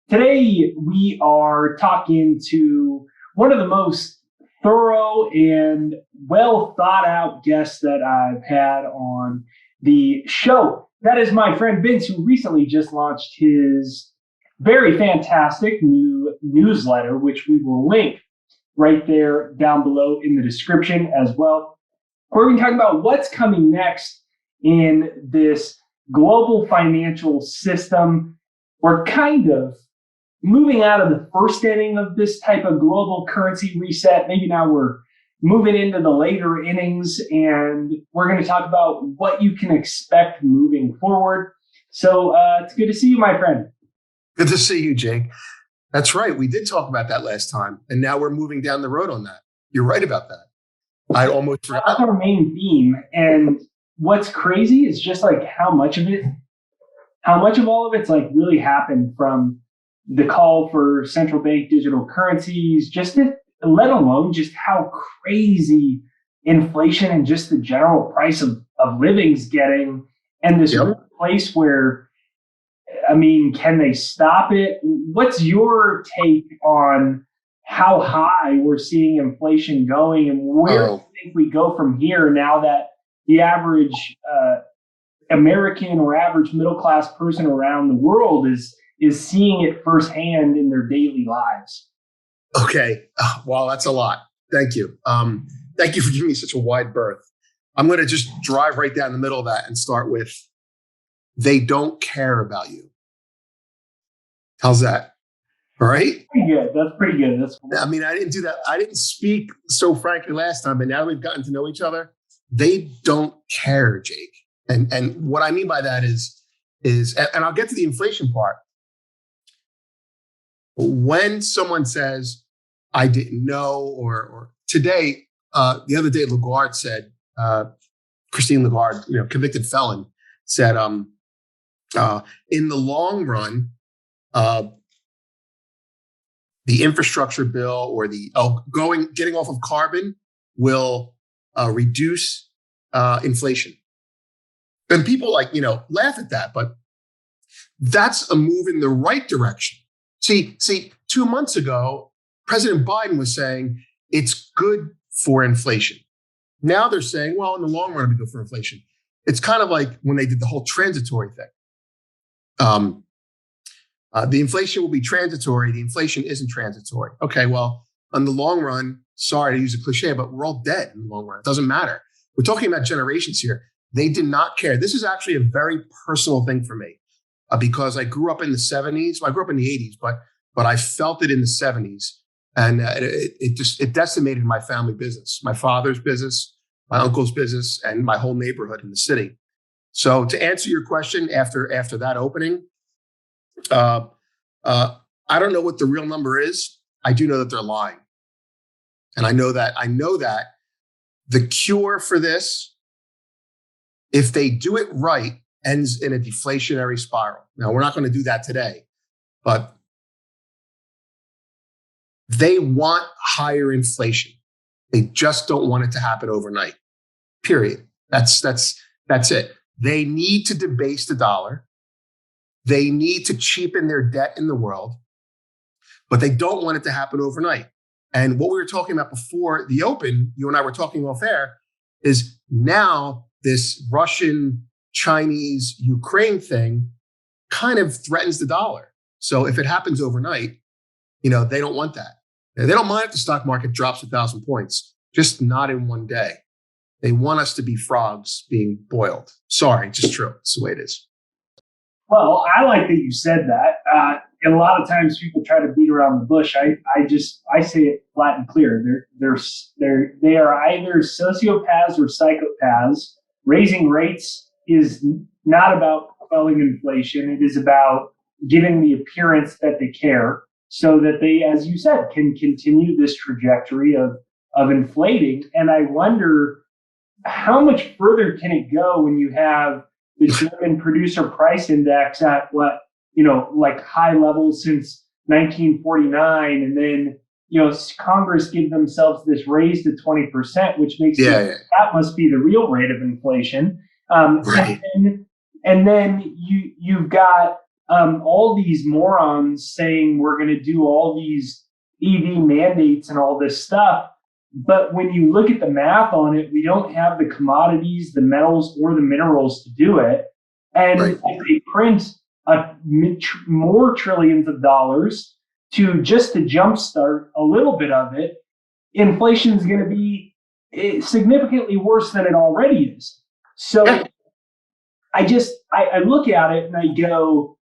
Today, we are talking to one of the most thorough and well thought out guests that I've had on the show. That is my friend Vince, who recently just launched his very fantastic new newsletter, which we will link right there down below in the description as well. We're going to talk about what's coming next in this global financial system. We're kind of moving out of the first inning of this type of global currency reset. Maybe now we're moving into the later innings, and we're going to talk about what you can expect moving forward. So it's good to see you, my friend. Good to see you, Jake. That's right. We did talk about that last time, and now we're moving down the road on that. You're right about that. I almost forgot. That's our main theme. And what's crazy is just like how much of all of it's like really happened from the call for central bank digital currencies, let alone just how crazy inflation and just the general price of living's getting. And this place where, can they stop it? What's your take on how high we're seeing inflation going, and where do you think we go from here now that the average American or average middle-class person around the world is seeing it firsthand in their daily lives? Okay. Well, that's a lot. Thank you. Thank you for giving me such a wide berth. I'm going to just drive right down the middle of that and start with, they don't care about you. How's that? All right? Pretty good. That's pretty good. I didn't do that. I didn't speak so frankly last time, but now we've gotten to know each other. They don't care, Jake. And what I mean by that is, and I'll get to the inflation part. When someone says, I didn't know, or today, the other day, Lagarde said, Christine Lagarde, convicted felon, said, in the long run, the infrastructure bill or getting off of carbon will reduce inflation. And people laugh at that, but that's a move in the right direction. See, 2 months ago, President Biden was saying it's good for inflation. Now they're saying, well, in the long run, it'll be good for inflation. It's kind of like when they did the whole transitory thing. The inflation will be transitory. The inflation isn't transitory. Okay, well, in the long run, sorry to use a cliche, but we're all dead in the long run. It doesn't matter. We're talking about generations here. They did not care. This is actually a very personal thing for me because I grew up in the 70s. Well, I grew up in the 80s, but I felt it in the 70s. And it decimated my family business, my father's business, my uncle's business, and my whole neighborhood in the city. So to answer your question after that opening, I don't know what the real number is. I do know that they're lying. And I know that the cure for this, if they do it right, ends in a deflationary spiral. Now, we're not going to do that today, but they want higher inflation. They just don't want it to happen overnight. Period. That's it. They need to debase the dollar. They need to cheapen their debt in the world, but they don't want it to happen overnight. And what we were talking about before the open, you and I were talking off air, is now this Russian, Chinese, Ukraine thing kind of threatens the dollar. So if it happens overnight, they don't want that. They don't mind if the stock market drops 1,000 points, just not in one day. They want us to be frogs being boiled. Sorry, just true. It's the way it is. Well, I like that you said that. And a lot of times people try to beat around the bush. I say it flat and clear. They are either sociopaths or psychopaths. Raising rates is not about quelling inflation. It is about giving the appearance that they care, so that they, as you said, can continue this trajectory of inflating. And I wonder how much further can it go when you have the German producer price index at like high levels since 1949, and then Congress give themselves this raise to 20%, which makes that must be the real rate of inflation. Right. And then you've got all these morons saying we're going to do all these EV mandates and all this stuff. But when you look at the math on it, we don't have the commodities, the metals, or the minerals to do it. And Right. if they print more trillions of dollars to jumpstart a little bit of it, inflation is going to be significantly worse than it already is. So Yeah. I look at it and I go,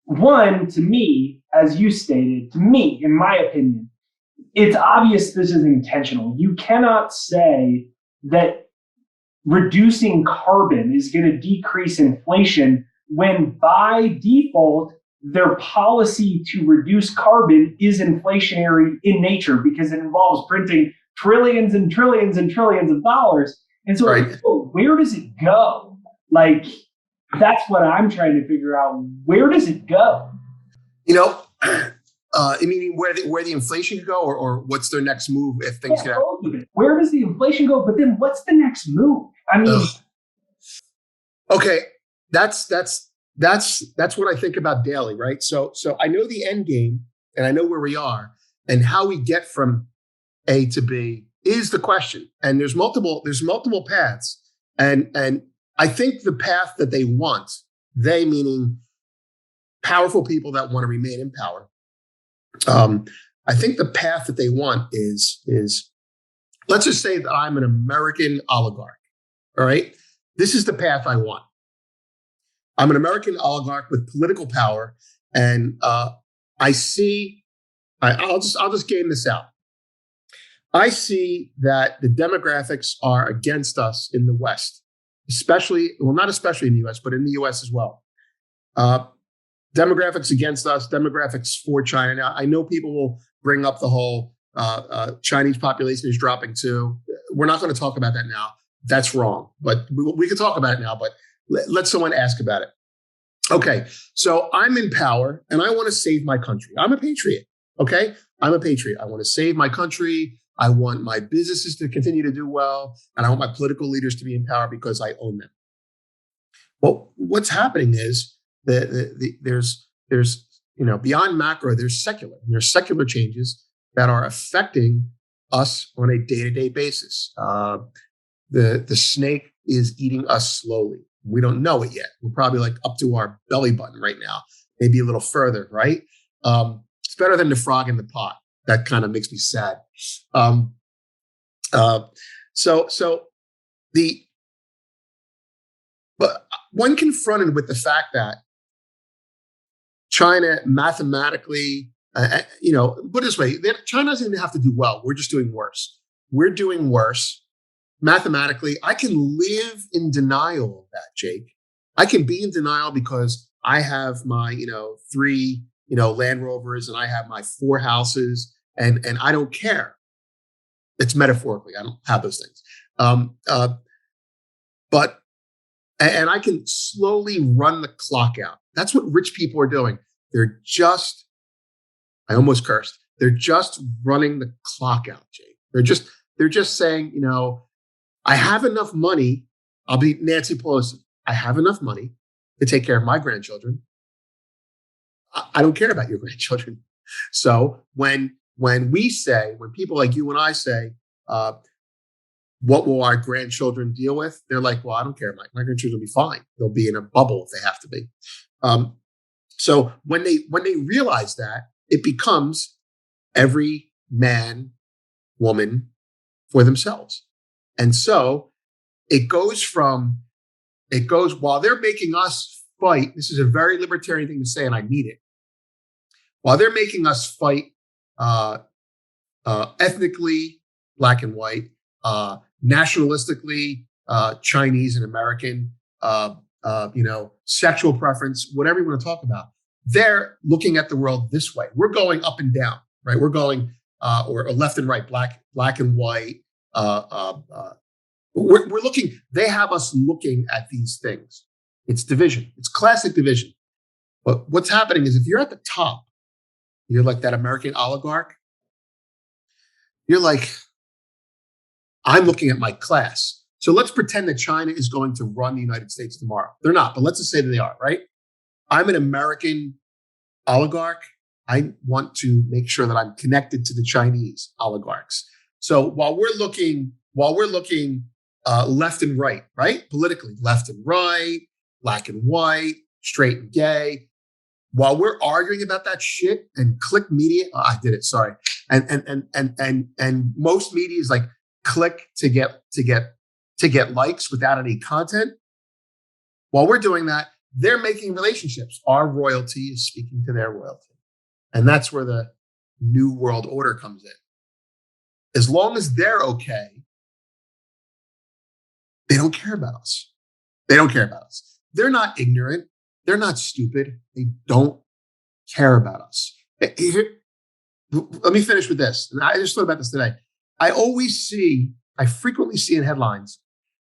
one, to me, as you stated, to me, in my opinion, it's obvious this is intentional. You cannot say that reducing carbon is going to decrease inflation when by default, their policy to reduce carbon is inflationary in nature because it involves printing trillions and trillions and trillions of dollars. And so, Right. where does it go? Like, that's what I'm trying to figure out. Where does it go? Meaning where the inflation could go, or what's their next move if things get out? Where does the inflation go? But then what's the next move? I mean, okay, that's what I think about daily, right? So I know the end game, and I know where we are, and how we get from A to B is the question. And there's multiple paths, and I think the path that they want, they meaning powerful people that want to remain in power. I think the path that they want is let's just say that I'm an American oligarch. All right, this is the path I want. I'm an American oligarch with political power, and I see. I'll just game this out. I see that the demographics are against us in the West, not especially in the U.S., but in the U.S. as well. Demographics against us, demographics for China. Now, I know people will bring up the whole Chinese population is dropping too. We're not going to talk about that now. That's wrong, but we can talk about it now, but let someone ask about it. Okay, so I'm in power and I want to save my country. I'm a patriot, okay? I'm a patriot. I want to save my country. I want my businesses to continue to do well, and I want my political leaders to be in power because I own them. Well, what's happening is there's beyond macro, there's secular changes that are affecting us on a day-to-day basis. The snake is eating us slowly. We don't know it yet. We're probably like up to our belly button right now, maybe a little further, right? It's better than the frog in the pot. That kind of makes me sad. But one confronted with the fact that China mathematically, put it this way, China doesn't even have to do well. We're just doing worse. We're doing worse. Mathematically, I can live in denial of that, Jake. I can be in denial because I have my, 3, Land Rovers, and I have my 4 houses, and I don't care. It's metaphorically. I don't have those things. But I can slowly run the clock out. That's what rich people are doing. They're just, I almost cursed. They're just running the clock out, Jake. They're just saying, I have enough money. I'll be Nancy Pelosi. I have enough money to take care of my grandchildren. I don't care about your grandchildren. So when people like you and I say, what will our grandchildren deal with? They're like, well, I don't care. My grandchildren will be fine. They'll be in a bubble if they have to be. So when they realize that, it becomes every man, woman for themselves. And so it goes while they're making us fight. This is a very libertarian thing to say, and I mean it. While they're making us fight ethnically, black and white, nationalistically, Chinese and American, sexual preference, whatever you want to talk about, they're looking at the world this way. We're going up and down, right? We're going or left and right, black and white. We're looking. They have us looking at these things. It's division. It's classic division. But what's happening is if you're at the top, you're like that American oligarch. You're like, I'm looking at my class. So let's pretend that China is going to run the United States tomorrow. They're not, but let's just say that they are, right? I'm an American oligarch. I want to make sure that I'm connected to the Chinese oligarchs. So while we're looking left and right, politically, left and right, black and white, straight and gay, while we're arguing about that shit and click media, I did it, sorry. And most media is like click to get likes without any content. While we're doing that, they're making relationships. Our royalty is speaking to their royalty. And that's where the new world order comes in. As long as they're okay, they don't care about us. They don't care about us. They're not ignorant. They're not stupid. They don't care about us. Let me finish with this. And I just thought about this today. I frequently see in headlines,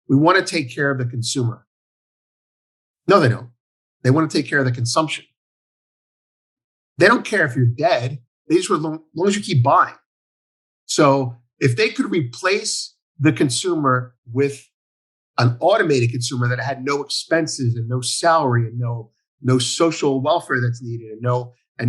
we want to take care of the consumer. No, they don't. They want to take care of the consumption. They don't care if you're dead. They just want, as long as you keep buying. So if they could replace the consumer with an automated consumer that had no expenses and no salary and no social welfare that's needed and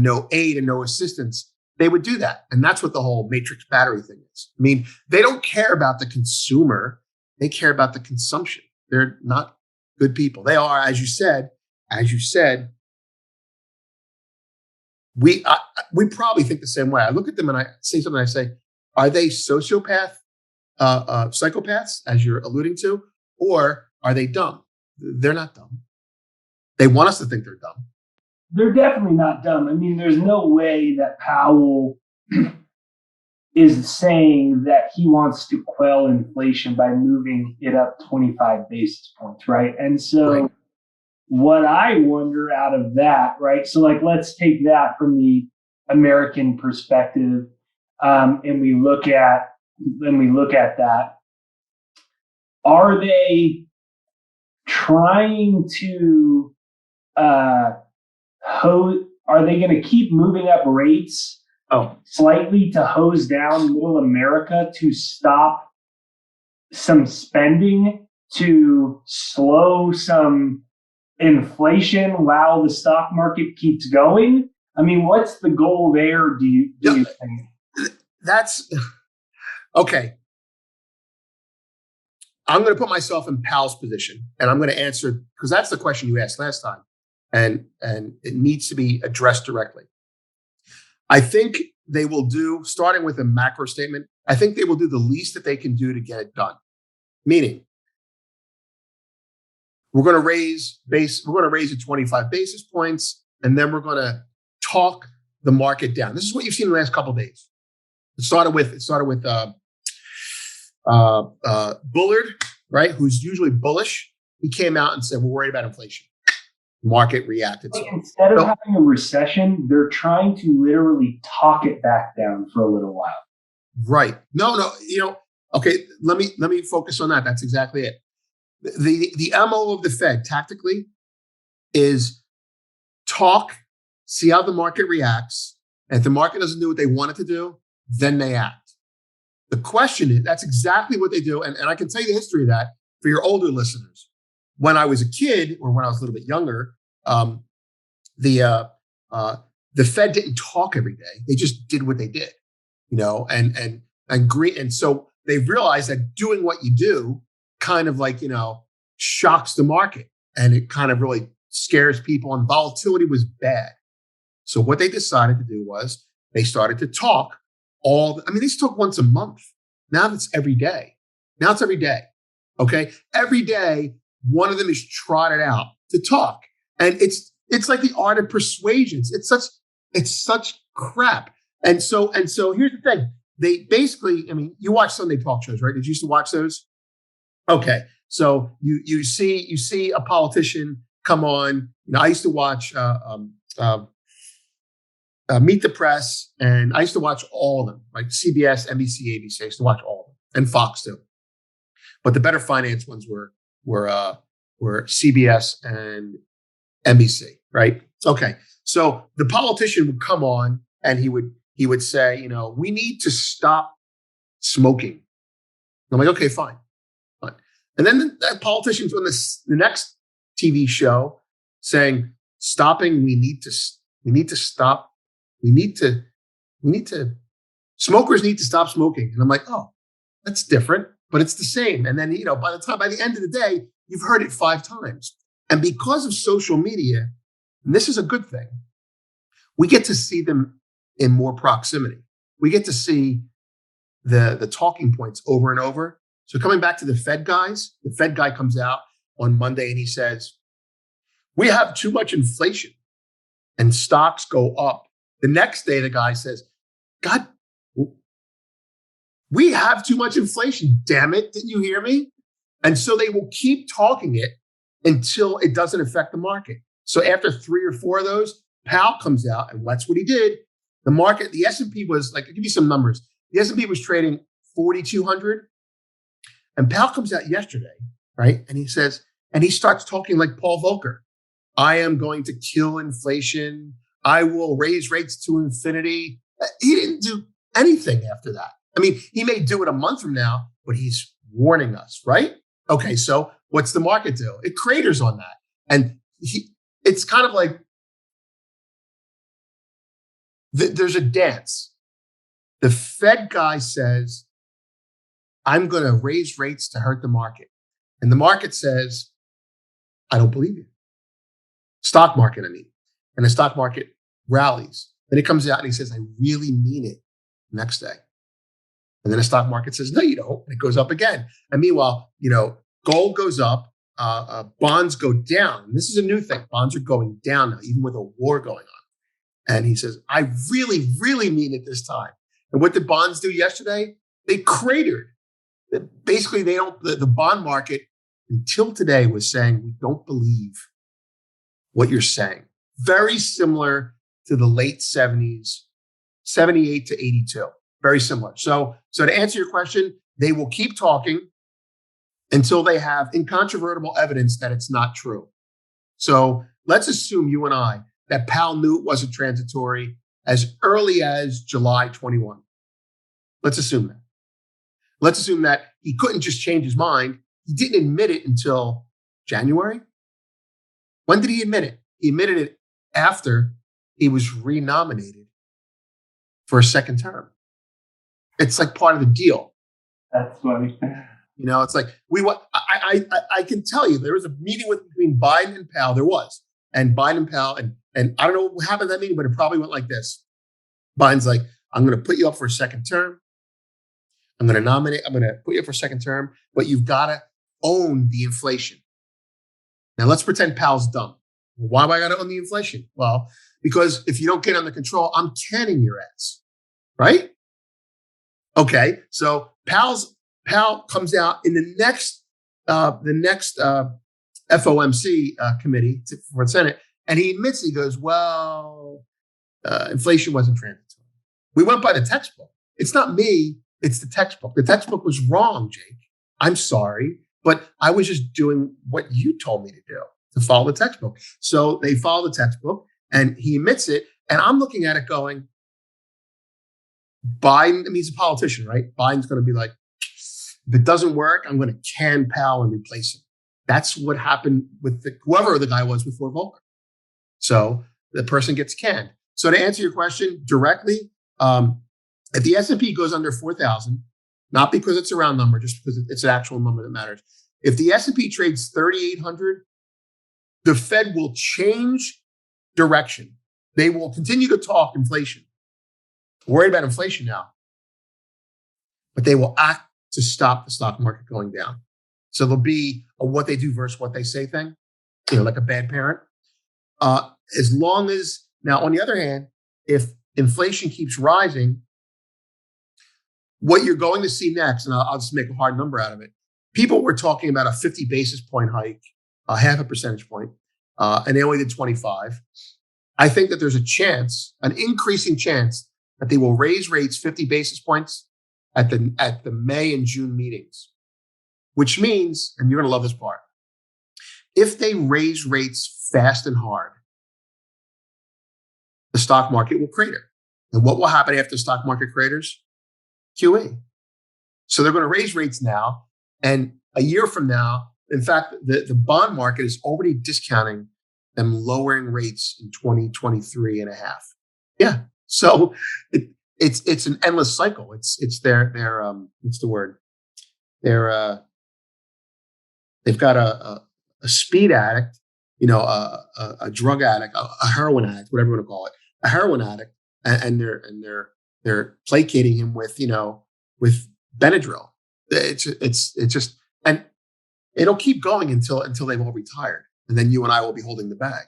no aid and no assistance, they would do that. And that's what the whole matrix battery thing is. I mean, they don't care about the consumer. They care about the consumption. They're not good people. They are, as you said, we probably think the same way. I look at them and I say something. I say, are they psychopaths, as you're alluding to, or are they dumb? They're not dumb. They want us to think they're dumb. They're definitely not dumb. I mean, there's no way that Powell is saying that he wants to quell inflation by moving it up 25 basis points, right? And so what I wonder out of that, right? So like, let's take that from the American perspective, and we look at that. Are they trying to are they going to keep moving up rates slightly to hose down middle America to stop some spending, to slow some inflation while the stock market keeps going? I mean, what's the goal there, do you think? That's okay. I'm going to put myself in Powell's position, and I'm going to answer, because that's the question you asked last time, and it needs to be addressed directly. I think they will do, starting with a macro statement, I think they will do the least that they can do to get it done. Meaning, we're going to raise it 25 basis points, and then we're going to talk the market down. This is what you've seen in the last couple of days. It started with Bullard, right? Who's usually bullish. He came out and said, we're worried about inflation. Market reacted. Like, instead of having a recession, they're trying to literally talk it back down for a little while. Right. No, okay, let me focus on that. That's exactly it. The MO of the Fed tactically is talk, see how the market reacts. And if the market doesn't do what they want it to do, then they act. The question is, that's exactly what they do. And I can tell you the history of that for your older listeners. When I was a kid, or when I was a little bit younger, the Fed didn't talk every day. They just did what they did, and so they realized that doing what you do kind of like, shocks the market, and it kind of really scares people, and volatility was bad. So what they decided to do was they started to talk they used to talk once a month. Now it's every day. Okay. Every day, one of them is trotted out to talk. And it's like the art of persuasion. It's such crap. And so here's the thing. They basically, you watch Sunday talk shows, right? Did you used to watch those? Okay. So you see a politician come on. I used to watch Meet the Press, and I used to watch all of them, like CBS, NBC, ABC. I used to watch all of them, and Fox too. But the better finance ones were CBS and NBC, right? Okay. So the politician would come on and he would say, we need to stop smoking. I'm like, okay, fine. And then the politician's on the next TV show saying, stopping. We need to stop. Smokers need to stop smoking. And I'm like, oh, that's different, but it's the same. And then, by the end of the day, you've heard it 5 times. And because of social media, and this is a good thing, we get to see them in more proximity. We get to see the talking points over and over. So coming back to the Fed guys, the Fed guy comes out on Monday and he says, we have too much inflation and stocks go up. The next day, the guy says, God, we have too much inflation. Damn it. Didn't you hear me? And so they will keep talking it until it doesn't affect the market. So after 3 or 4 of those, Powell comes out, and that's what he did. The market, the S&P was like, I'll give you some numbers. The S&P was trading 4,200. And Powell comes out yesterday, right? And he says, and he starts talking like Paul Volcker. I am going to kill inflation. I will raise rates to infinity. He didn't do anything after that. I mean, he may do it a month from now, but he's warning us, right? Okay, so what's the market do? It craters on that. And it's kind of like there's a dance. The Fed guy says, I'm going to raise rates to hurt the market. And the market says, I don't believe you. Stock market, I mean. And the stock market rallies. Then he comes out and he says, I really mean it next day. And then the stock market says, no, you don't. And it goes up again. And meanwhile, gold goes up, bonds go down. And this is a new thing. Bonds are going down now, even with a war going on. And he says, I really, really mean it this time. And what did bonds do yesterday? They cratered. Basically, the bond market until today was saying, we don't believe what you're saying. Very similar to the late 70s, 78 to 82. Very similar. So to answer your question, they will keep talking until they have incontrovertible evidence that it's not true. So let's assume you and I that Powell knew it wasn't transitory as early as July 21. Let's assume that. Let's assume that he couldn't just change his mind. He didn't admit it until January. When did he admit it? He admitted it after he was renominated for a second term. It's like part of the deal. That's funny. It's like I can tell you there was a meeting between Biden and Powell. There was, and Biden and Powell, and I don't know what happened at that meeting, but it probably went like this. Biden's like, I'm going to put you up for a second term. I'm going to put you up for a second term, but you've got to own the inflation. Now let's pretend Powell's dumb. Why do I got to own the inflation? Well, because if you don't get under control, I'm canning your ass, right? Okay, so Powell comes out in the next FOMC committee for the Senate, and he admits, he goes, well, inflation wasn't transitory. We went by the textbook. It's not me. It's the textbook. The textbook was wrong, Jake. I'm sorry, but I was just doing what you told me to do, to follow the textbook. So they follow the textbook, and he admits it. And I'm looking at it going, Biden, he's a politician, right? Biden's going to be like, if it doesn't work, I'm going to can Powell and replace him. That's what happened with whoever the guy was before Volcker. So the person gets canned. So to answer your question directly, if the S&P goes under 4,000, not because it's a round number, just because it's an actual number that matters. If the S&P trades 3,800, the Fed will change direction. They will continue to talk inflation. Worried about inflation now, but they will act to stop the stock market going down. So there'll be a what they do versus what they say thing, like a bad parent. As long as, now on the other hand, if inflation keeps rising, what you're going to see next, and I'll just make a hard number out of it. People were talking about a 50 basis point hike, a half a percentage point, and they only did 25. I think that there's a chance, an increasing chance, that they will raise rates 50 basis points at the May and June meetings, which means, and you're going to love this part, if they raise rates fast and hard, the stock market will crater. And what will happen after the stock market craters? QE. So they're going to raise rates now, and a year from now, in fact, the bond market is already discounting them lowering rates in 2023 and a half. Yeah. So it's an endless cycle. It's their what's the word? They've got a speed addict, a drug addict, a heroin addict, whatever you want to call it, a heroin addict, and they're placating him with with Benadryl. It's just, and it'll keep going until they've all retired, and then you and I will be holding the bag.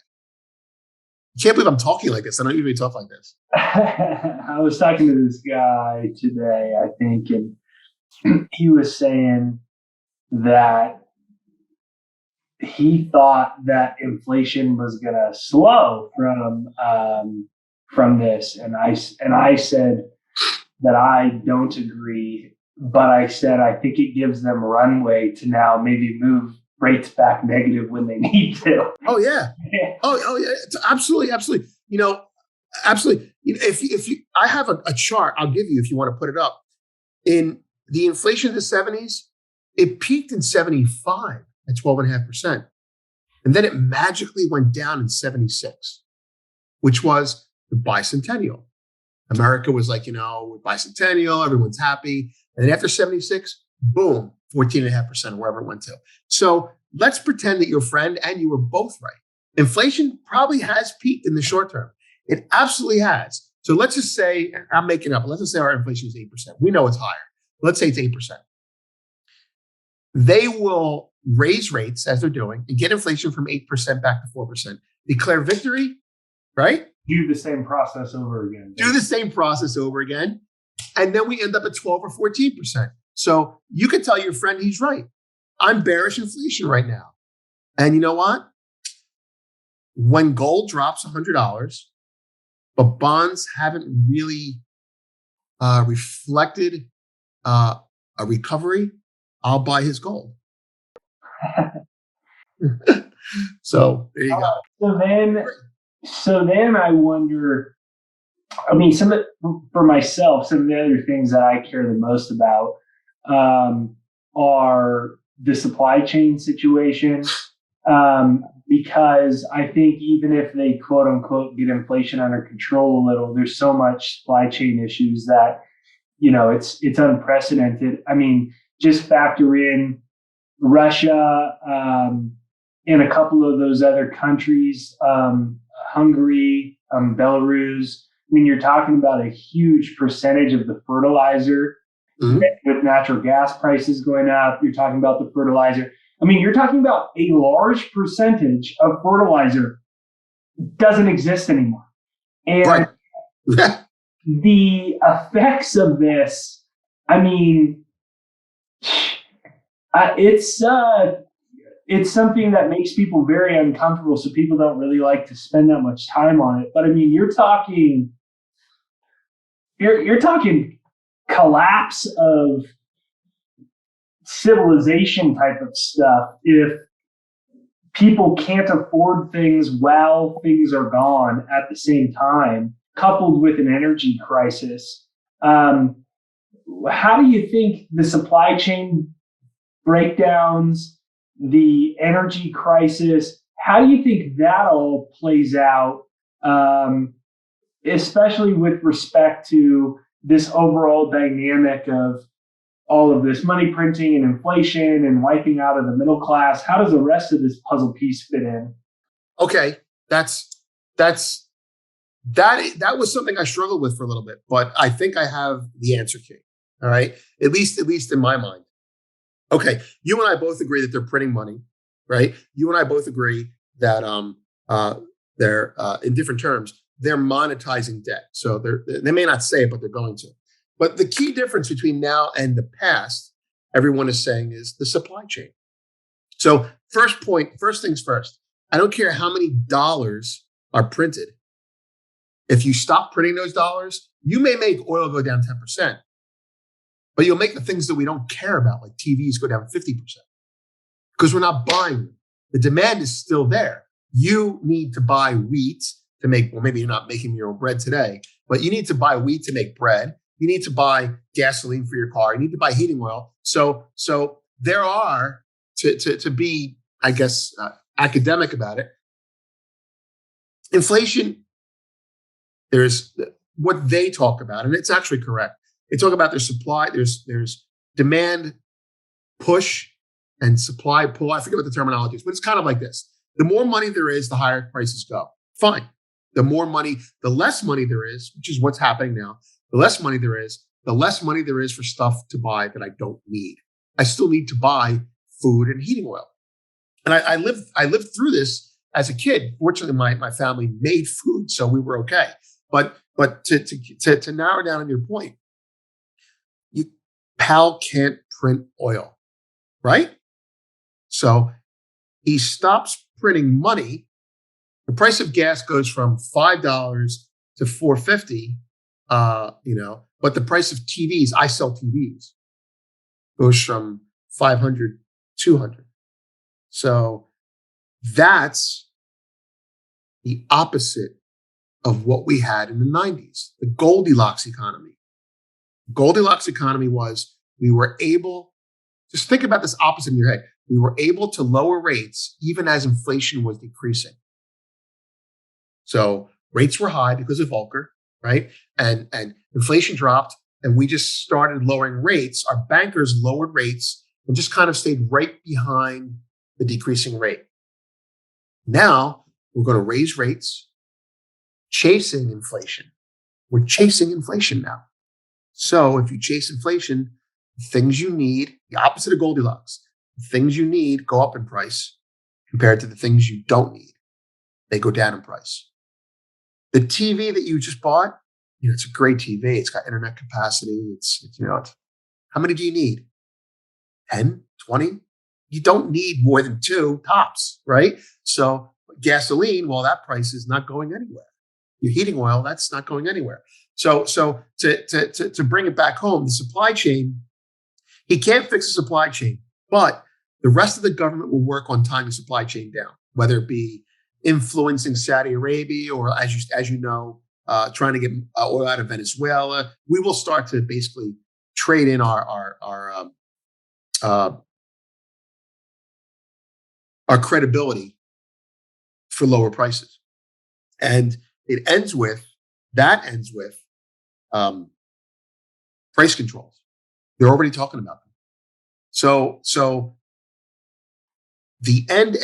I can't believe I'm talking like this. I don't usually talk like this. I was talking to this guy today, I think, and he was saying that he thought that inflation was going to slow from this, and I said that I don't agree, but I said I think it gives them runway to now maybe move rates back negative when they need to. Oh yeah, oh yeah, it's absolutely. Absolutely. If you, I have a chart I'll give you if you want to put it up. In the inflation of the 70s, it peaked in 75 at 12.5%. And then it magically went down in 76, which was the bicentennial. America was like, bicentennial, everyone's happy. And then after 76, boom, 14.5%, wherever it went to. So let's pretend that your friend and you were both right. Inflation probably has peaked in the short term. It absolutely has. So let's just say, I'm making up, let's just say our inflation is 8%. We know it's higher. Let's say it's 8%. They will raise rates as they're doing and get inflation from 8% back to 4%. Declare victory, right? Do the same process over again. Do the same process over again. And then we end up at 12 or 14%. So you can tell your friend he's right. I'm bearish inflation right now. And you know what? When gold drops $100, but bonds haven't really reflected a recovery, I'll buy his gold. So there you go. So then I wonder, I mean, for myself, some of the other things that I care the most about are the supply chain situation. Because I think even if they quote unquote get inflation under control a little, there's so much supply chain issues that, it's unprecedented. I mean, just factor in Russia and a couple of those other countries, Hungary, Belarus. I mean, you're talking about a huge percentage of the fertilizer with natural gas prices going up. You're talking about the fertilizer. I mean, you're talking about a large percentage of fertilizer doesn't exist anymore. And right. The effects of this, I mean, it's something that makes people very uncomfortable. So people don't really like to spend that much time on it. But I mean, you're talking collapse of civilization type of stuff if people can't afford things while things are gone at the same time, coupled with an energy crisis. How do you think the supply chain breakdowns, the energy crisis, how do you think that all plays out, especially with respect to this overall dynamic of all of this money printing and inflation and wiping out of the middle class? How does the rest of this puzzle piece fit in? Okay, that was something I struggled with for a little bit, but I think I have the answer key. All right, at least in my mind. Okay, you and I both agree that they're printing money, right? You and I both agree that they're in different terms, they're monetizing debt. So they may not say it, but they're going to. But the key difference between now and the past, everyone is saying, is the supply chain. So first things first, I don't care how many dollars are printed. If you stop printing those dollars, you may make oil go down 10%, but you'll make the things that we don't care about, like TVs, go down 50%, because we're not buying them. The demand is still there. You need to buy wheat to make, well, maybe you're not making your own bread today, but you need to buy wheat to make bread. You need to buy gasoline for your car. You need to buy heating oil. So there are, to be, I guess, academic about it, Inflation, there's what they talk about, and it's actually correct. They talk about there's supply, there's demand push and supply pull. I forget what the terminology is, but it's kind of like this. The more money there is, the higher prices go. Fine. The less money there is, which is what's happening now, the less money there is, the less money there is for stuff to buy that I don't need. I still need to buy food and heating oil. And I lived through this as a kid. Fortunately, my family made food, so we were okay. But to narrow down on your point, Powell can't print oil, right? So he stops printing money. The price of gas goes from $5 to $4.50. But the price of TVs, I sell TVs, goes from $500 to $200. So that's the opposite of what we had in the 90s, the Goldilocks economy. Goldilocks economy was we were able, just think about this opposite in your head. We were able to lower rates even as inflation was decreasing. So rates were high because of Volcker, right? And inflation dropped and we just started lowering rates. Our bankers lowered rates and just kind of stayed right behind the decreasing rate. Now we're going to raise rates, chasing inflation. We're chasing inflation now. So if you chase inflation, the things you need, the opposite of Goldilocks, the things you need go up in price compared to the things you don't need. They go down in price. The TV that you just bought, it's a great TV. It's got internet capacity. It's how many do you need? 10, 20? You don't need more than 2 tops, right? So gasoline, well, that price is not going anywhere. Your heating oil, that's not going anywhere. So to bring it back home, the supply chain, he can't fix the supply chain, but the rest of the government will work on tying the supply chain down, whether it be influencing Saudi Arabia or, as you know, trying to get oil out of Venezuela. We will start to basically trade in our credibility for lower prices, and it ends with price controls. They're already talking about them. So the end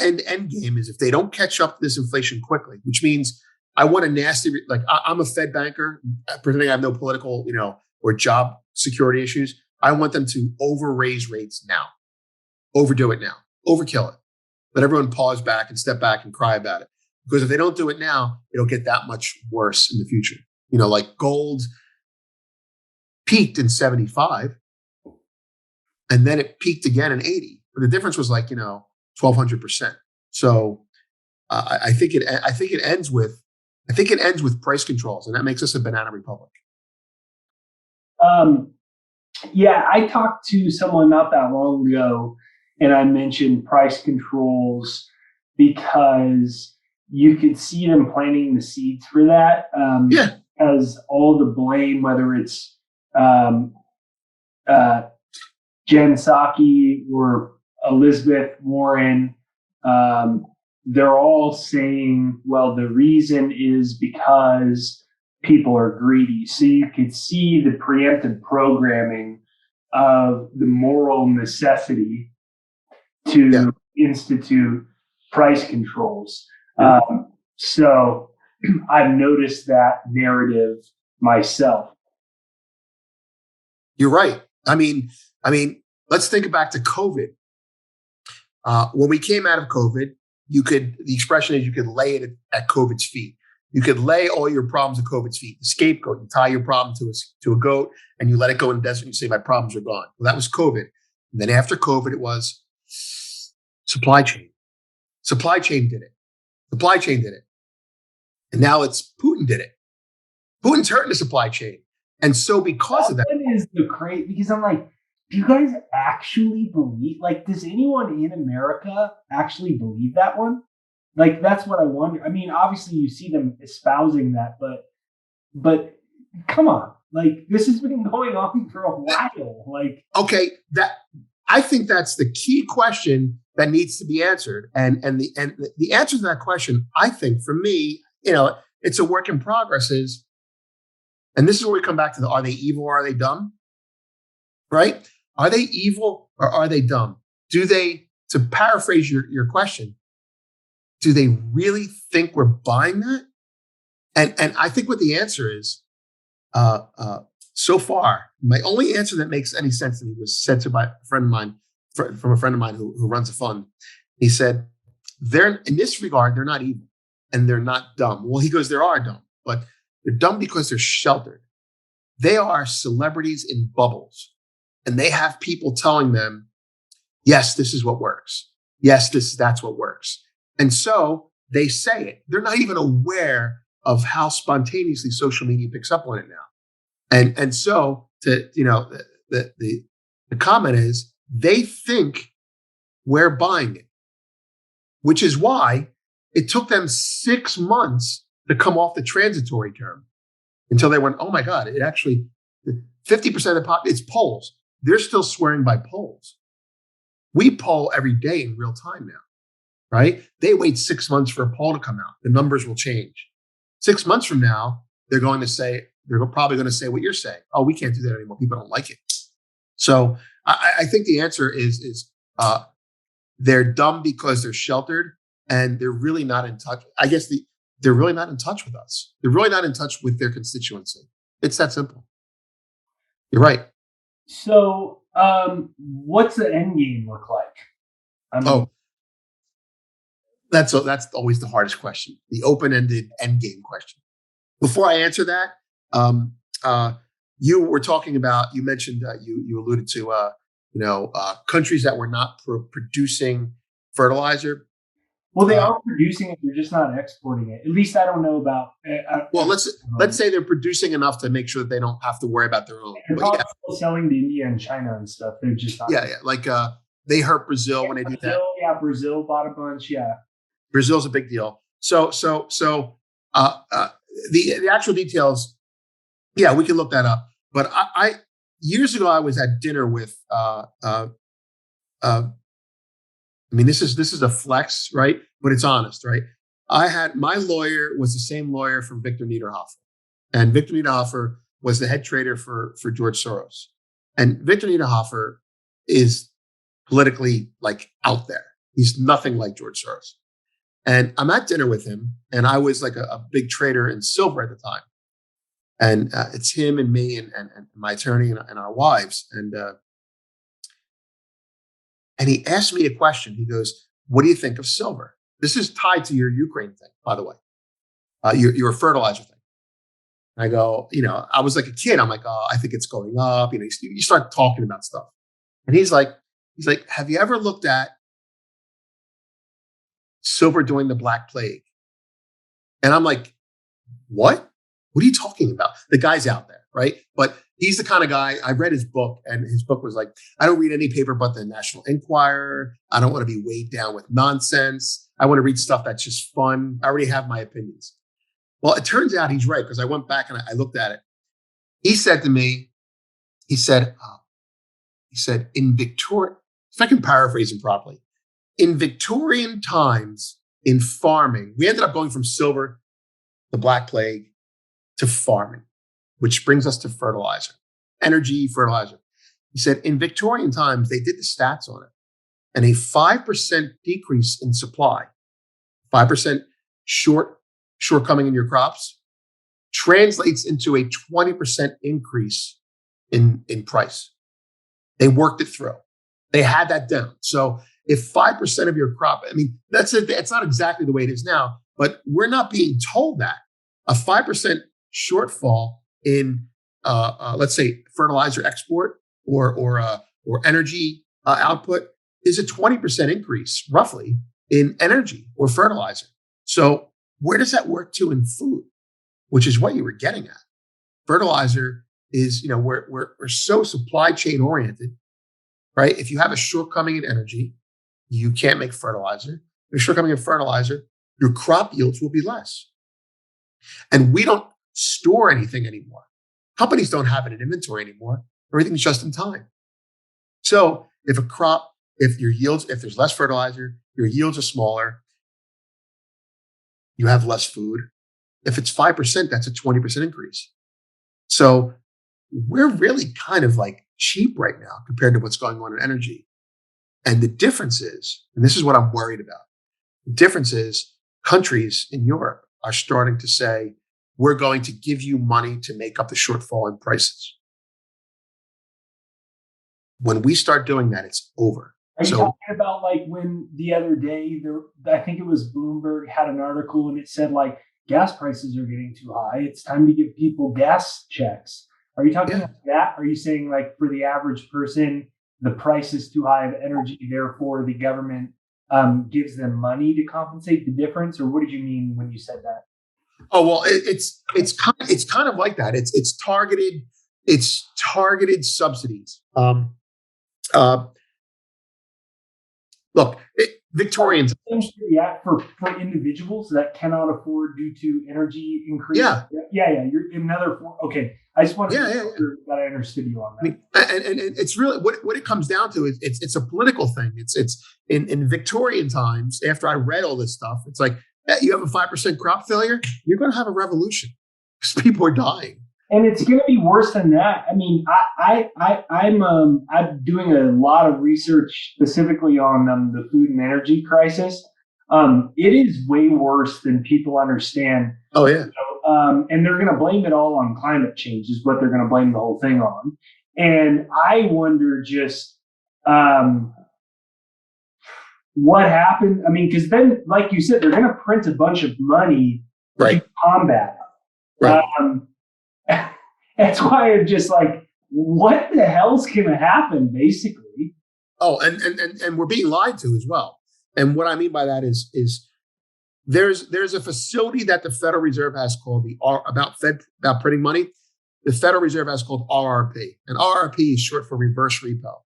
game is if they don't catch up to this inflation quickly, which means I want a nasty, I'm a Fed banker, pretending I have no political, or job security issues. I want them to overraise rates now, overdo it now, overkill it. Let everyone pause back and step back and cry about it. Because if they don't do it now, it'll get that much worse in the future. Like gold peaked in 75 and then it peaked again in 80. But the difference was 1,200%. So I think it ends with price controls, and that makes us a banana republic. Yeah, I talked to someone not that long ago, and I mentioned price controls because you could see them planting the seeds for that. As all the blame, whether it's Jen Psaki or Elizabeth Warren, they're all saying, well, the reason is because people are greedy. So you could see the preemptive programming of the moral necessity to institute price controls. So I've noticed that narrative myself. You're right. I mean, let's think back to COVID. When we came out of COVID, the expression is you could lay it at COVID's feet. You could lay all your problems at COVID's feet. The scapegoat, you tie your problem to a goat and you let it go in the desert and you say, my problems are gone. Well, that was COVID. And then after COVID, it was supply chain. Supply chain did it. Supply chain did it. And now it's Putin did it. Putin's hurting the supply chain. And so because of that. That is the crazy, because I'm like, do you guys actually believe, does anyone in America actually believe that one? That's what I wonder. I mean, obviously you see them espousing that, but come on, this has been going on for a while. Okay, I think that's the key question that needs to be answered. And the answer to that question, I think for me, it's a work in progress. And this is where we come back to are they evil or are they dumb? Right? Are they evil or are they dumb? To paraphrase your question, do they really think we're buying that? And I think what the answer is, so far, my only answer that makes any sense to me was said to by a friend of mine, from a friend of mine who runs a fund. He said, in this regard, they're not evil and they're not dumb. Well, he goes, they are dumb, but they're dumb because they're sheltered. They are celebrities in bubbles, and they have people telling them, yes, this is what works. Yes, that's what works. And so they say it. They're not even aware of how spontaneously social media picks up on it now. And so the comment is they think we're buying it, which is why it took them 6 months to come off the transitory term until they went, oh my God, it actually 50% of the pop, it's polls. They're still swearing by polls. We poll every day in real time now, right? They wait 6 months for a poll to come out. The numbers will change. 6 months from now, they're probably going to say what you're saying. Oh, we can't do that anymore. People don't like it. So I think the answer is they're dumb because they're sheltered and they're really not in touch. I guess they're really not in touch with us. They're really not in touch with their constituency. It's that simple. You're right. So what's the end game look like? That's always the hardest question, the open-ended end game question. Before I answer that, you were talking about, you mentioned, you alluded to, countries that were not producing fertilizer. Well, they are producing it; they're just not exporting it. At least I don't know about. Well, let's say they're producing enough to make sure that they don't have to worry about their own. They're probably still selling to India and China and stuff. They're just not. Yeah. Like they hurt Brazil when they do that. Yeah, Brazil bought a bunch. Yeah, Brazil's a big deal. So the actual details, yeah, we can look that up. But I years ago I was at dinner with this is a flex, right? But it's honest, right? My lawyer was the same lawyer from Victor Niederhofer. And Victor Niederhofer was the head trader for George Soros. And Victor Niederhofer is politically out there. He's nothing like George Soros. And I'm at dinner with him, and I was like a big trader in silver at the time. And it's him and me and my attorney and our wives. And he asked me a question. He goes, what do you think of silver? This is tied to your Ukraine thing, by the way, your fertilizer thing. And I go, I was like a kid. I'm like, oh, I think it's going up. You start talking about stuff. And he's like, have you ever looked at silver during the Black Plague? And I'm like, what? What are you talking about? The guy's out there, right? But he's the kind of guy, I read his book, and his book was like, I don't read any paper but the National Enquirer. I don't want to be weighed down with nonsense. I want to read stuff that's just fun. I already have my opinions. Well, it turns out he's right, because I went back and I looked at it. He said to me, he said, in Victoria, if I can paraphrase him properly, in Victorian times in farming, we ended up going from silver, the Black Plague, to farming, which brings us to fertilizer, energy, fertilizer. He said, in Victorian times, they did the stats on it, and a 5% decrease in supply, 5% shortcoming in your crops, translates into a 20% increase in price. They worked it through. They had that down. So if 5% of your crop, that's it. It's not exactly the way it is now, but we're not being told that a 5% shortfall in, let's say, fertilizer export or energy output is a 20% increase, roughly, in energy or fertilizer. So where does that work to in food, which is what you were getting at? Fertilizer is, we're so supply chain oriented, right? If you have a shortcoming in energy, you can't make fertilizer. If you're shortcoming in fertilizer, your crop yields will be less. And we don't store anything anymore. Companies don't have it in inventory anymore. Everything's just in time. So if there's less fertilizer, your yields are smaller, you have less food, If it's 5%, that's a 20% increase. So we're really kind of like cheap right now compared to what's going on in energy. And the difference is, and this is what I'm worried about, the difference is countries in Europe are starting to say, we're going to give you money to make up the shortfall in prices. When we start doing that, it's over. Are you talking about like when the other day, I think it was Bloomberg had an article and it said like gas prices are getting too high. It's time to give people gas checks. Are you talking about that? Are you saying like for the average person, the price is too high of energy, therefore the government gives them money to compensate the difference? Or what did you mean when you said that? Oh, well, it's kind of like that. It's targeted subsidies. Look, Victorian times. Yeah, for individuals that cannot afford due to energy increase. Yeah. You're another form. Okay, I just want to make sure that I understood you on that. I mean, and it's really what it comes down to is it's a political thing. It's in Victorian times. After I read all this stuff, it's like you have a 5% crop failure, you're going to have a revolution because people are dying. And it's going to be worse than that. I mean, I'm doing a lot of research specifically on the food and energy crisis. It is way worse than people understand. Oh yeah. And they're going to blame it all on climate change is what they're going to blame the whole thing on. And I wonder just what happened. I mean, because then, like you said, they're going to print a bunch of money to combat it. Right. That's why I'm just like, what the hell's going to happen, basically? Oh, and we're being lied to as well. And what I mean by that is there's a facility that the Federal Reserve has called about printing money. The Federal Reserve has called RRP, and RRP is short for reverse repo.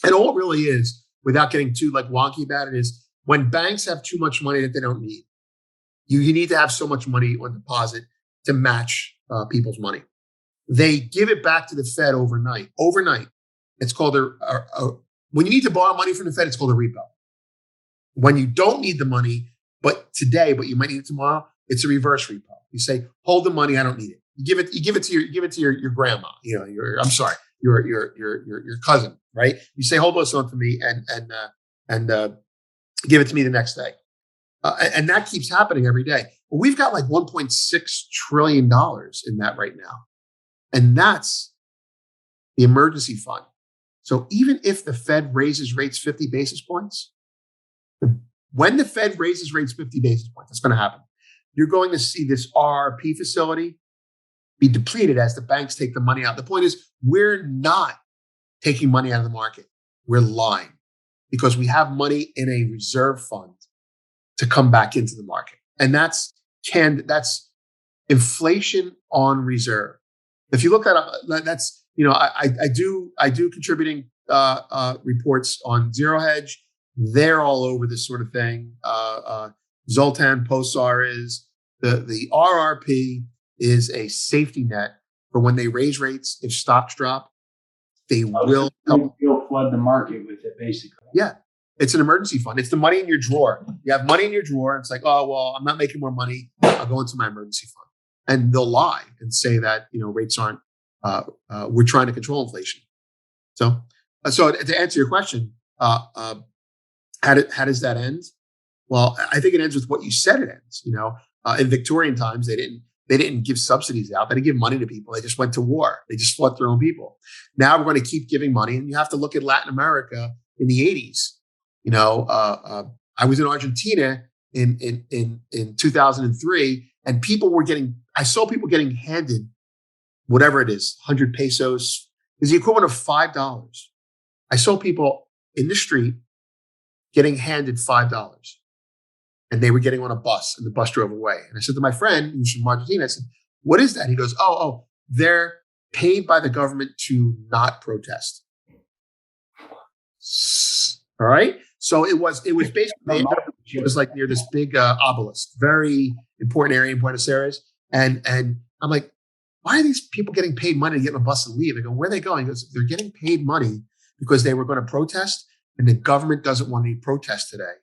And all it really is, without getting too like wonky about it, is when banks have too much money that they don't need, you need to have so much money on deposit to match people's money. They give it back to the Fed overnight. It's called when you need to borrow money from the Fed, it's called a repo. When you don't need the money, but you might need it tomorrow, it's a reverse repo. You say, hold the money, I don't need it. You give it to your grandma, your cousin, right? You say, hold this on for me and give it to me the next day. And that keeps happening every day. Well, we've got like $1.6 trillion in that right now. And that's the emergency fund. So even if the Fed raises rates 50 basis points, when the Fed raises rates 50 basis points, that's going to happen. You're going to see this RRP facility be depleted as the banks take the money out. The point is, we're not taking money out of the market. We're lying because we have money in a reserve fund to come back into the market. And that's inflation on reserve. If you look at that's, I do contributing reports on Zero Hedge. They're all over this sort of thing. Zoltan Posar is the RRP is a safety net for when they raise rates. If stocks drop, they will help. You'll flood the market with it, basically. Yeah. It's an emergency fund. It's the money in your drawer. You have money in your drawer. It's like, oh, well, I'm not making more money. I'll go into my emergency fund. And they'll lie and say that, rates aren't, we're trying to control inflation. So to answer your question, how does that end? Well, I think it ends with what you said it ends. In Victorian times, they didn't give subsidies out. They didn't give money to people. They just went to war. They just fought their own people. Now we're going to keep giving money. And you have to look at Latin America in the 80s. I was in Argentina in 2003, and I saw people getting handed whatever it is, 100 pesos is the equivalent of $5. I saw people in the street getting handed $5, and they were getting on a bus, and the bus drove away. And I said to my friend, who's from Argentina, I said, "What is that?" He goes, "Oh, they're paid by the government to not protest." All right. So it was basically, it was like near this big obelisk, very important area in Buenos Aires. And I'm like, why are these people getting paid money to get on a bus and leave? I go, where are they going? He goes, they're getting paid money because they were going to protest, and the government doesn't want any protest today.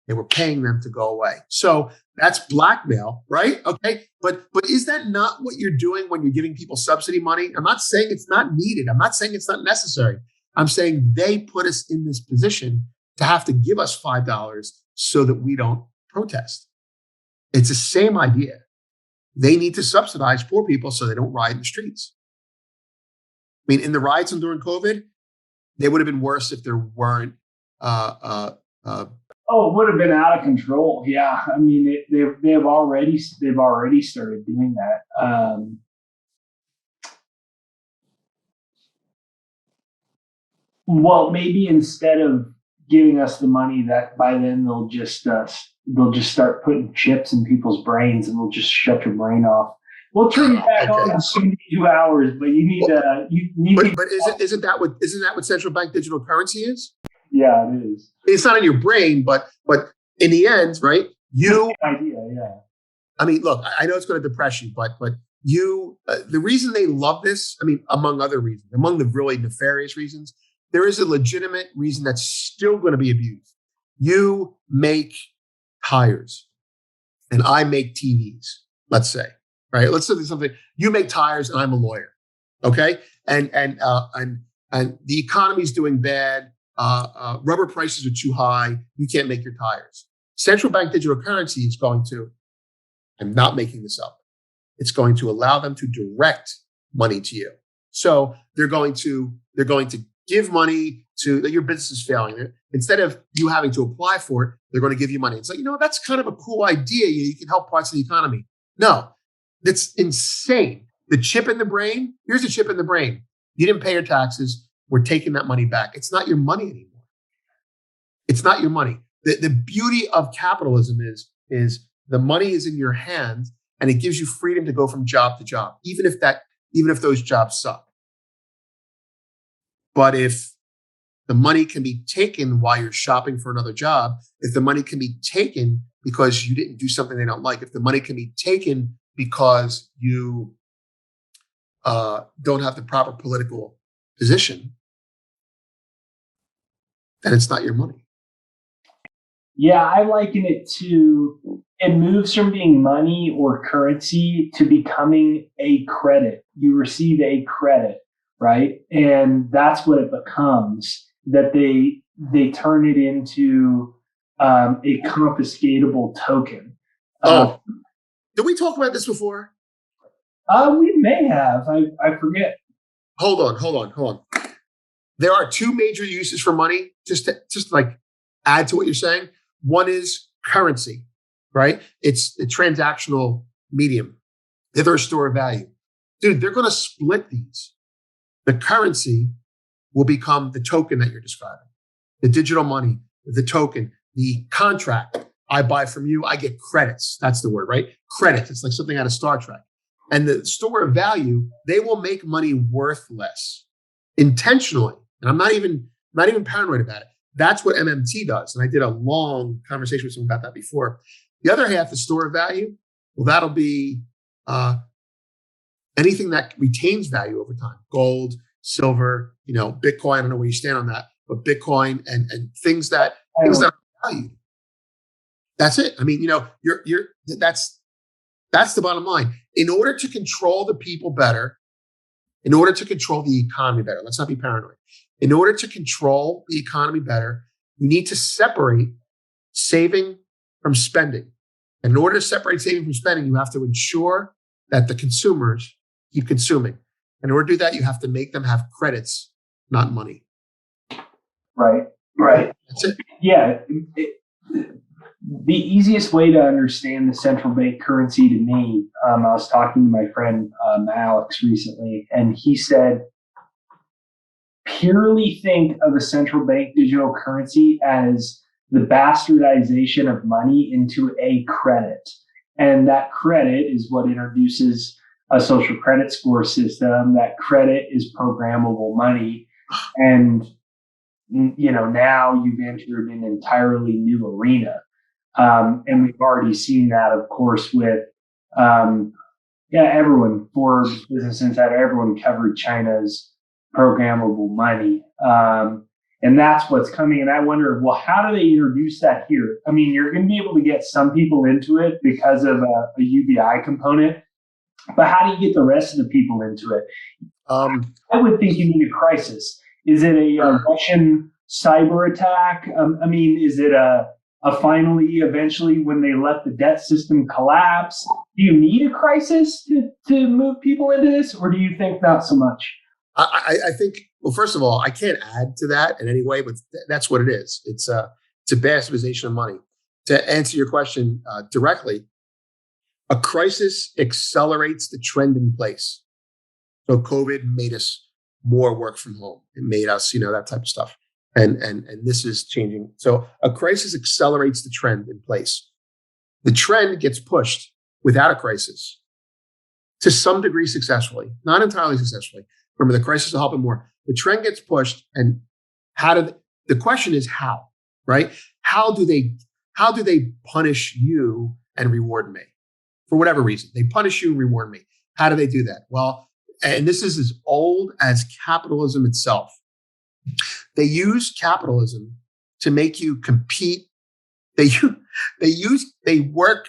They were paying them to go away. So that's blackmail, right? Okay. But is that not what you're doing when you're giving people subsidy money? I'm not saying it's not needed. I'm not saying it's not necessary. I'm saying they put us in this position to have to give us $5 so that we don't protest. It's the same idea. They need to subsidize poor people so they don't riot in the streets. I mean, in the riots during COVID, they would have been worse if there weren't. It would have been out of control. Yeah, I mean, they've already started doing that. Well, maybe instead of giving us the money, that by then they'll just start putting chips in people's brains, and they'll just shut your brain off. We'll turn you back on in 72 hours, but you need to. But isn't that what central bank digital currency is? Yeah, it is. It's not in your brain, but in the end, right? Idea, yeah. I mean, look, I know it's going to depress you, but you, the reason they love this, I mean, among other reasons, among the really nefarious reasons, there is a legitimate reason that's still going to be abused. You make tires, and I make TVs. Let's say, right? Let's say something. You make tires, and I'm a lawyer. Okay, and the economy's doing bad. Rubber prices are too high. You can't make your tires. Central bank digital currency is going to, I'm not making this up, it's going to allow them to direct money to you. So they're going to give money to that your business is failing. Instead of you having to apply for it, they're going to give you money. It's like, that's kind of a cool idea. You can help parts of the economy. No, that's insane. The chip in the brain, here's a chip in the brain. You didn't pay your taxes. We're taking that money back. It's not your money anymore. It's not your money. The beauty of capitalism is the money is in your hand, and it gives you freedom to go from job to job, even if those jobs suck. But if the money can be taken while you're shopping for another job, if the money can be taken because you didn't do something they don't like, if the money can be taken because you don't have the proper political position, then it's not your money. Yeah, I liken it to, it moves from being money or currency to becoming a credit. You receive a credit, right? And that's what it becomes, that they turn it into a confiscatable token. Did we talk about this before? We may have. I forget. Hold on. There are two major uses for money, just to like add to what you're saying. One is currency, right? It's a transactional medium. The other is store of value. Dude, they're going to split these. The currency will become the token that you're describing. The digital money, the token, the contract. I buy from you, I get credits. That's the word, right? Credits. It's like something out of Star Trek. And the store of value, they will make money worth less intentionally. And I'm not even paranoid about it. That's what MMT does. And I did a long conversation with someone about that before. The other half is store of value. Well, that'll be anything that retains value over time. Gold, silver, Bitcoin. I don't know where you stand on that, but Bitcoin and things that are valued. That's it. I mean, that's the bottom line. In order to control the people better, in order to control the economy better, let's not be paranoid. In order to control the economy better, you need to separate saving from spending. And in order to separate saving from spending, you have to ensure that the consumers keep consuming. And in order to do that, you have to make them have credits, not money. Right. That's it. Yeah. The easiest way to understand the central bank currency to me, I was talking to my friend Alex recently, and he said, purely think of a central bank digital currency as the bastardization of money into a credit. And that credit is what introduces a social credit score system. That credit is programmable money. And, now you've entered an entirely new arena. And we've already seen that, of course, with, everyone, Forbes, Business Insider, everyone covered China's programmable money. And that's what's coming. And I wonder, well, how do they introduce that here? I mean, you're going to be able to get some people into it because of a UBI component, but how do you get the rest of the people into it? I would think you need a crisis. Is it a Russian cyber attack? I mean, is it a finally, eventually, when they let the debt system collapse? Do you need a crisis to move people into this, or do you think not so much? I think, well, first of all, I can't add to that in any way, but that's what it is. It's a bastardization of money. To answer your question directly, a crisis accelerates the trend in place. So COVID made us more work from home. It made us, that type of stuff. And this is changing. So a crisis accelerates the trend in place. The trend gets pushed without a crisis to some degree successfully, not entirely successfully. Remember, the crisis will help it more. The trend gets pushed, and the question is how, right? How do they punish you and reward me? For whatever reason, they punish you and reward me. How do they do that? Well, and this is as old as capitalism itself. They use capitalism to make you compete. They work.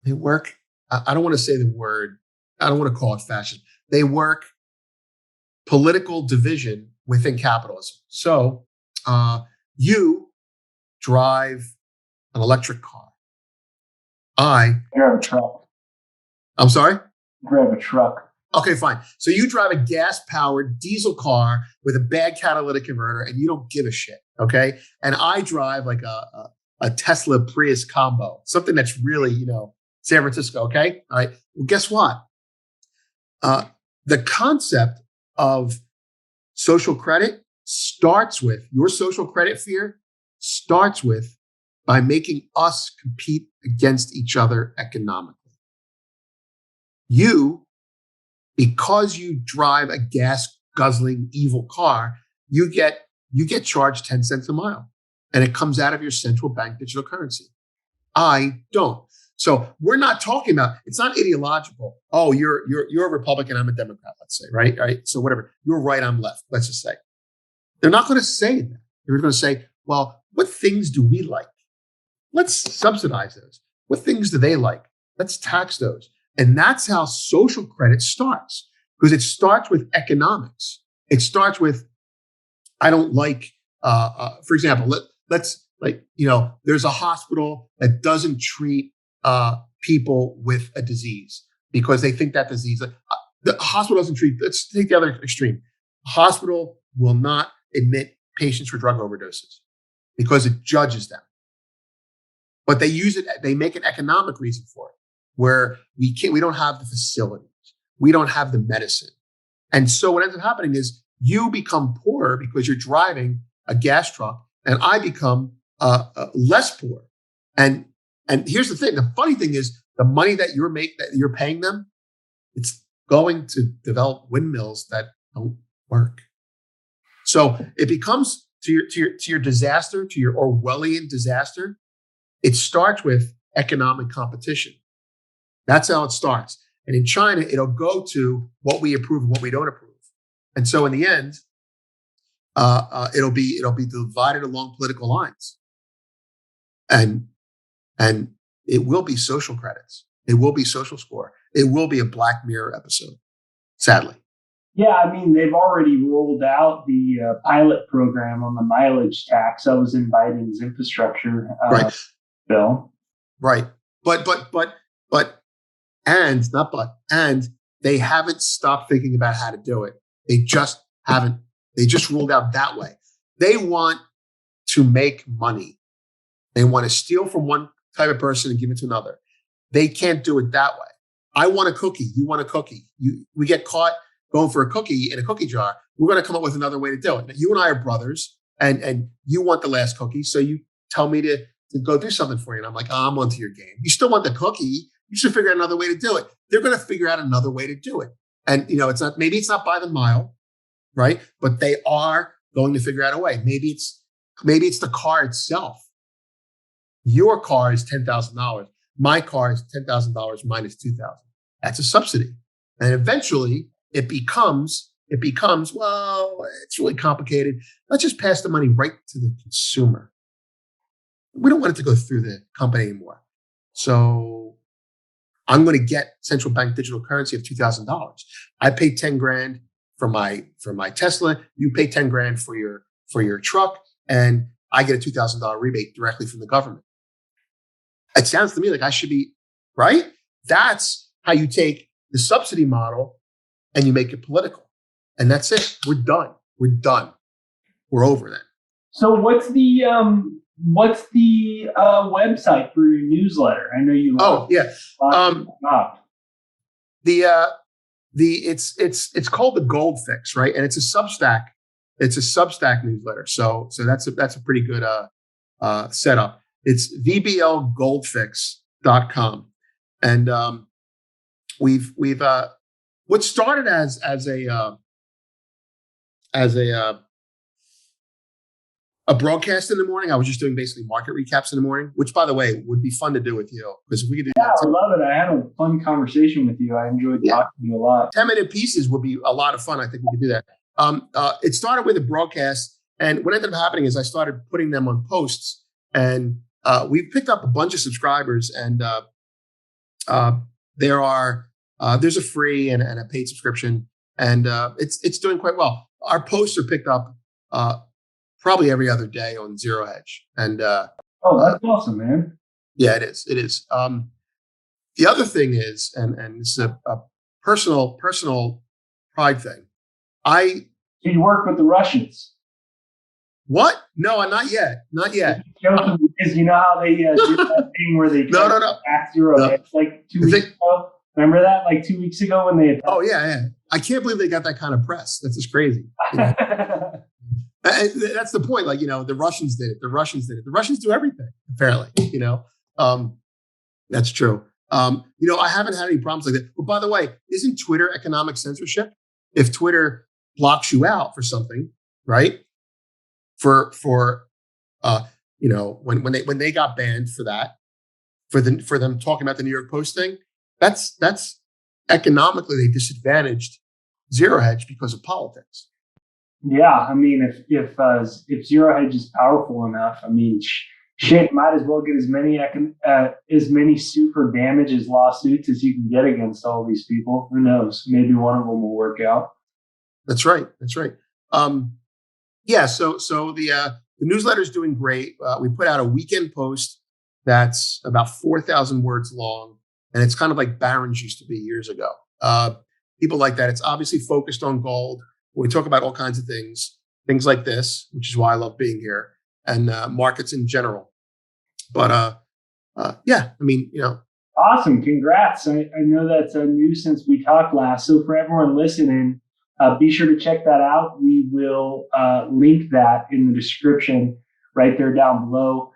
I don't want to say the word. I don't want to call it fashion. They work political division within capitalism. So you drive an electric car. I drive a truck. I'm sorry? Drive a truck. Okay, fine. So you drive a gas-powered diesel car with a bad catalytic converter, and you don't give a shit, okay? And I drive like a Tesla Prius combo, something that's really, San Francisco, okay? All right. Well, guess what? The concept of social credit starts with, your social credit fear starts with by making us compete against each other economically. Because you drive a gas guzzling evil car, you get charged 10 cents a mile, and it comes out of your central bank digital currency. I don't. So we're not talking about, it's not ideological. Oh, you're a Republican, I'm a Democrat, let's say, right? All right. So whatever, you're right, I'm left, let's just say. They're not going to say that. They're going to say, well, what things do we like? Let's subsidize those. What things do they like? Let's tax those. And that's how social credit starts, because it starts with economics. It starts with, I don't like, for example, there's a hospital that doesn't treat people with a disease because they think that disease, the hospital doesn't treat, let's take the other extreme. The hospital will not admit patients for drug overdoses because it judges them. But they make an economic reason for it, where we don't have the facilities. We don't have the medicine. And so what ends up happening is you become poorer because you're driving a gas truck, and I become less poor. And here's the thing. The funny thing is the money that you're paying them, it's going to develop windmills that don't work. So it becomes to your disaster, to your Orwellian disaster. It starts with economic competition. That's how it starts. And in China, it'll go to what we approve and what we don't approve. And so in the end, it'll be divided along political lines. And it will be social credits. It will be social score. It will be a Black Mirror episode, sadly. Yeah, I mean, they've already rolled out the pilot program on the mileage tax. That was in Biden's infrastructure bill. Right. And they haven't stopped thinking about how to do it. They just haven't. They just ruled out that way. They want to make money. They want to steal from one type of person and give it to another. They can't do it that way. I want a cookie. You want a cookie. We get caught going for a cookie in a cookie jar. We're going to come up with another way to do it. Now, you and I are brothers, and you want the last cookie, so you tell me to go do something for you. And I'm like, I'm onto your game. You still want the cookie. You should figure out another way to do it. They're going to figure out another way to do it. And, maybe it's not by the mile, right? But they are going to figure out a way. Maybe it's the car itself. Your car is $10,000. My car is $10,000 minus $2,000. That's a subsidy. And eventually it becomes it becomes, well, it's really complicated. Let's just pass the money right to the consumer. We don't want it to go through the company anymore. So I'm going to get central bank digital currency of $2,000. I pay 10 grand for my Tesla. You pay 10 grand for your truck, and I get a $2,000 rebate directly from the government. It sounds to me like I should be right. That's how you take the subsidy model and you make it political, and that's it. We're done. We're over that. So what's the website for your newsletter? I know you. It's called the Gold Fix, right? And it's a Substack. It's a Substack newsletter. So that's a pretty good setup. It's vblgoldfix.com, and we've what started as a broadcast in the morning. I was just doing basically market recaps in the morning, which, by the way, would be fun to do with you, because if we could do that. I love it. I had a fun conversation with you. I enjoyed talking to you a lot. 10-minute pieces would be a lot of fun. I think we could do that. It started with a broadcast, and what ended up happening is I started putting them on posts, and we picked up a bunch of subscribers, and there's a free and a paid subscription, and it's doing quite well. Our posts are picked up probably every other day on Zero Hedge, and that's awesome, man. Yeah, it is. The other thing is, and this is a personal pride thing. You work with the Russians. What? No, not yet. Because you know how they do that thing where they attack Zero Hedge like 2 weeks ago? Remember that? Like 2 weeks ago when they attacked? Oh, yeah. I can't believe they got that kind of press. That's just crazy. You know? And that's the point. Like, the Russians did it. The Russians do everything, apparently. That's true. I haven't had any problems like that. But by the way, isn't Twitter economic censorship? If Twitter blocks you out for something, right? For when they got banned for that, for them talking about the New York Post thing, that's economically they disadvantaged Zero Hedge because of politics. Yeah, I mean, if Zero Hedge is powerful enough, I mean, shit, might as well get as many super damages lawsuits as you can get against all these people. Who knows? Maybe one of them will work out. That's right. Yeah. So the newsletter is doing great. We put out a weekend post that's about 4,000 words long, and it's kind of like Barron's used to be years ago. People like that. It's obviously focused on gold. We talk about all kinds of things like this, which is why I love being here, and markets in general. But Awesome. Congrats. I know that's new since we talked last. So for everyone listening, be sure to check that out. We will link that in the description right there down below.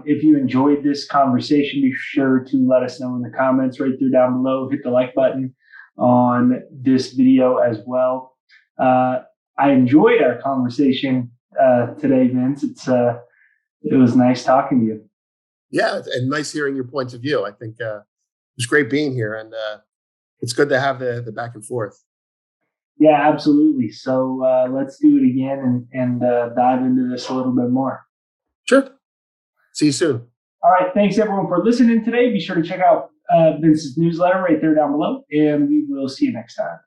If you enjoyed this conversation, be sure to let us know in the comments right there down below. Hit the like button on this video as well. I enjoyed our conversation today, Vince. It was nice talking to you. Yeah, and nice hearing your points of view. I think it was great being here, and it's good to have the back and forth. Yeah, absolutely. So let's do it again and dive into this a little bit more. Sure. See you soon. All right. Thanks, everyone, for listening today. Be sure to check out Vince's newsletter right there down below, and we will see you next time.